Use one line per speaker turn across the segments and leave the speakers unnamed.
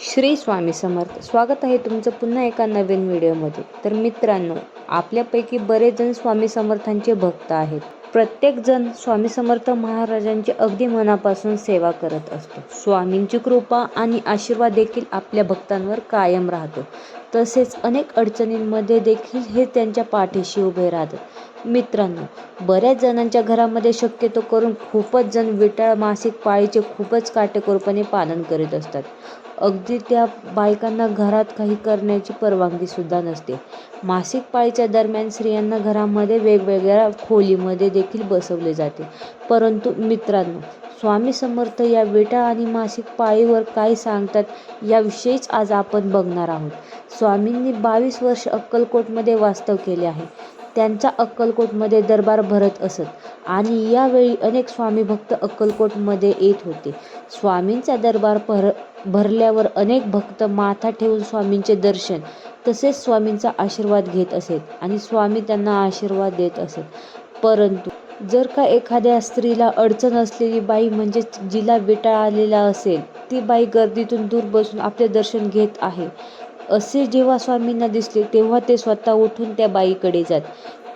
श्री स्वामी समर्थ. स्वागत आहे तुमचं पुन्हा एका नवीन व्हिडिओमध्ये. तर मित्रांनो, आपल्यापैकी बरेच जण स्वामी समर्थांचे भक्त आहेत. प्रत्येक जण स्वामी समर्थ महाराजांची अगदी मनापासून सेवा करत असतो. स्वामींची कृपा आणि आशीर्वाद देखील आपल्या भक्तांवर कायम राहतो. तसेच अनेक अडचणींमध्ये देखील हे त्यांच्या पाठीशी उभे राहतात. मित्रांनो, बऱ्याच जणांच्या घरामध्ये शक्यतो करून खूपच जण विटाळ मासिक पाळीचे खूपच काटेकोरपणे पालन करीत असतात. अगदी त्या बायकांना घरात काही करण्याची परवानगी सुद्धा नसते. मासिक पाळीच्या दरम्यान स्त्रियांना घरामध्ये वेगवेगळ्या खोलीमध्ये देखील बसवले जाते. परंतु मित्रांनो, स्वामी समर्थ या विटाळ आणि मासिक पाळीवर काय सांगतात याविषयीच आज आपण बघणार आहोत. स्वामींनी 22 वर्ष अक्कलकोटमध्ये वास्तव केले आहे. त्यांचा अक्कलकोटमध्ये दरबार भरत असत आणि यावेळी अनेक स्वामी भक्त अक्कलकोटमध्ये येत होते. स्वामींचा दरबार भरल्यावर अनेक भक्त माथा ठेवून स्वामींचे दर्शन तसेच स्वामींचा आशीर्वाद घेत असत आणि स्वामी त्यांना आशीर्वाद देत असत. परंतु जर का एखाद्या स्त्रीला अडचण असलेली बाई, म्हणजेच जिला विटाळ आलेला असेल, ती बाई गर्दीतून दूर बसून आपले दर्शन घेत आहे असे जेव्हा स्वामींना दिसले, तेव्हा ते स्वतः उठून त्या बाईकडे जात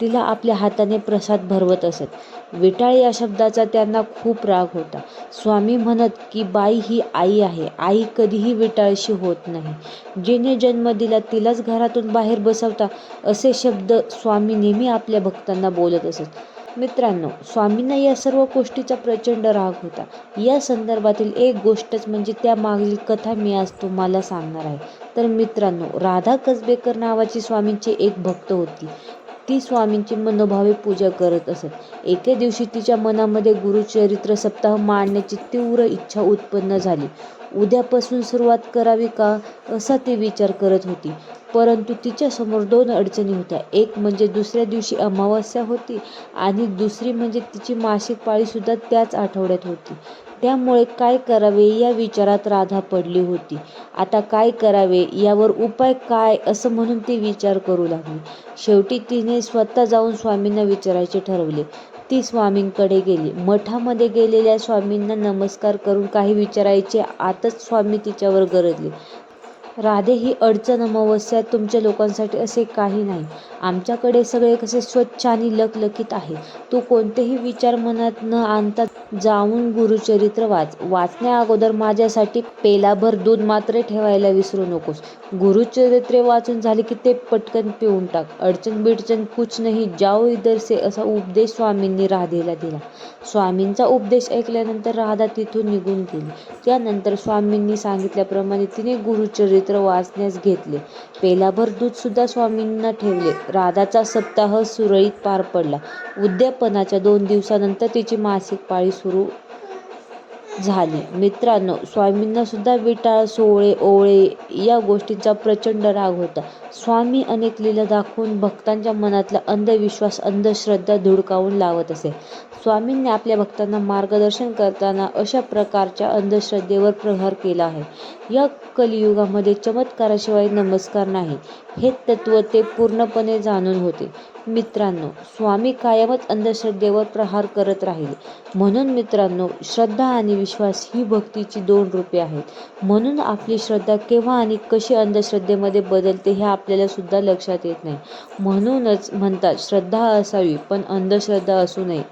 तिला आपल्या हाताने प्रसाद भरवत असत. विटाळ या शब्दाचा त्यांना खूप राग होता. स्वामी म्हणत की बाई ही आई आहे, आई कधीही विटाळशी होत नाही. जिने जन्म दिला तिलाच घरातून बाहेर बसवता, असे शब्द स्वामी नेहमी आपल्या भक्तांना बोलत असत. मित्रांनो, स्वामींना या सर्व गोष्टीचा प्रचंड राग होता. या संदर्भातील एक गोष्टच म्हणजे त्या मागील कथा मी आज तुम्हाला सांगणार आहे. तर मित्रांनो, राधा कसबेकर नावाची स्वामींची एक भक्त होती. ती स्वामींची मनोभावे पूजा करत असत. एके दिवशी तिच्या मनामध्ये गुरुचरित्र सप्ताह मांडण्याची तीव्र इच्छा उत्पन्न झाली. उद्यापासून सुरुवात करावी का असा ती विचार करत होती. परंतु तिच्यासमोर 2 अडचणी होत्या. एक म्हणजे दुसऱ्या दिवशी अमावास्या होती आणि दुसरी म्हणजे तिची मासिक पाळीसुद्धा त्याच आठवड्यात होती. त्यामुळे काय करावे या विचारात राधा पडली होती. आता काय करावे, यावर उपाय काय, असं म्हणून ती विचार करू लागली. शेवटी तिने स्वतः जाऊन स्वामींना विचारायचे ठरवले. ती स्वामींकडे गेली. मठामध्ये गेलेल्या स्वामींना नमस्कार करून काही विचारायचे आतच स्वामी तिच्यावर गरजले. राधे, ही अडचण अमावस्या तुमच्या लोकांसाठी असे काही नाही. आमच्याकडे सगळे कसे स्वच्छ आणि लखलखीत आहे. तू कोणतेही विचार मनात न आणता जाऊन गुरुचरित्र वाच. वाचण्या अगोदर माझ्यासाठी पेलाभर दूध मात्र ठेवायला विसरू नकोस. गुरुचरित्र वाचून झाले की ते पटकन पिऊन टाक. अडचण बिडचण कुछ नाही, जाओ इधर से, असा उपदेश स्वामींनी राधेला दिला. स्वामींचा उपदेश ऐकल्यानंतर राधा तिथून निघून गेली. त्यानंतर स्वामींनी सांगितल्याप्रमाणे तिने गुरुचरित्र वाचण्यास घेतले. पेलाभर दूध सुद्धा स्वामींना ठेवले. राधाचा सप्ताह सुरळीत पार पडला. उद्यापनाच्या 2 दिवसानंतर तिची मासिक पाळी सुरू झाली. मित्रांनो, स्वामींना सुद्धा विटाळ, सोवळे, ओवळे या गोष्टींचा प्रचंड राग होता. स्वामी अनेक लीला दाखवून भक्तांच्या मनातला अंधविश्वास, अंधश्रद्धा धुडकावून लावत असे. स्वामींनी आपल्या भक्तांना मार्गदर्शन करताना अशा प्रकारच्या अंधश्रद्धेवर प्रहार केला आहे. या कलियुगामध्ये चमत्काराशिवाय नमस्कार नाही, हे तत्त्व ते पूर्णपणे जाणून होते. मित्रांनो, स्वामी कायमच अंधश्रद्धेवर प्रहार करत राहिले. म्हणून मित्रांनो, श्रद्धा आणि विश्वास ही भक्तीची 2 रूपे आहेत. म्हणून आपली श्रद्धा केव्हा आणि कशी अंधश्रद्धेमध्ये बदलते हे आपल्याला सुद्धा लक्षात येत नाही. म्हणूनच म्हणतात, श्रद्धा असावी पण अंधश्रद्धा असू नये.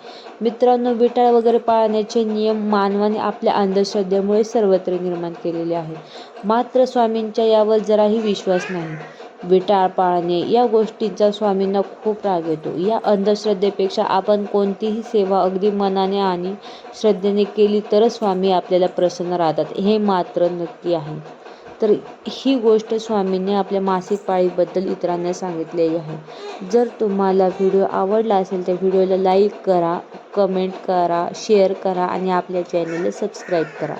मित्रांनो, विटाळ वगैरे पाळण्याचे नियम मानवाने आपल्या अंधश्रद्धेमुळे सर्वत्र निर्माण केलेले आहेत. मात्र स्वामींच्या यावर जराही विश्वास नाही. विटाळ पाळणे या गोष्टींचा स्वामींना खूप राग येतो. या अंधश्रद्धेपेक्षा आपण कोणतीही सेवा अगदी मनाने आणि श्रद्धेने केली तरच स्वामी आपल्याला प्रसन्न राहतात, हे मात्र नक्की आहे. तर ही गोष्ट स्वामींनी आपल्या मासिक पाळीबद्दल इतरांना सांगितलेली आहे. जर तुम्हाला व्हिडिओ आवडला असेल तर व्हिडिओला लाईक करा, कमेंट करा, शेअर करा आणि आपल्या चॅनलला सबस्क्राईब करा.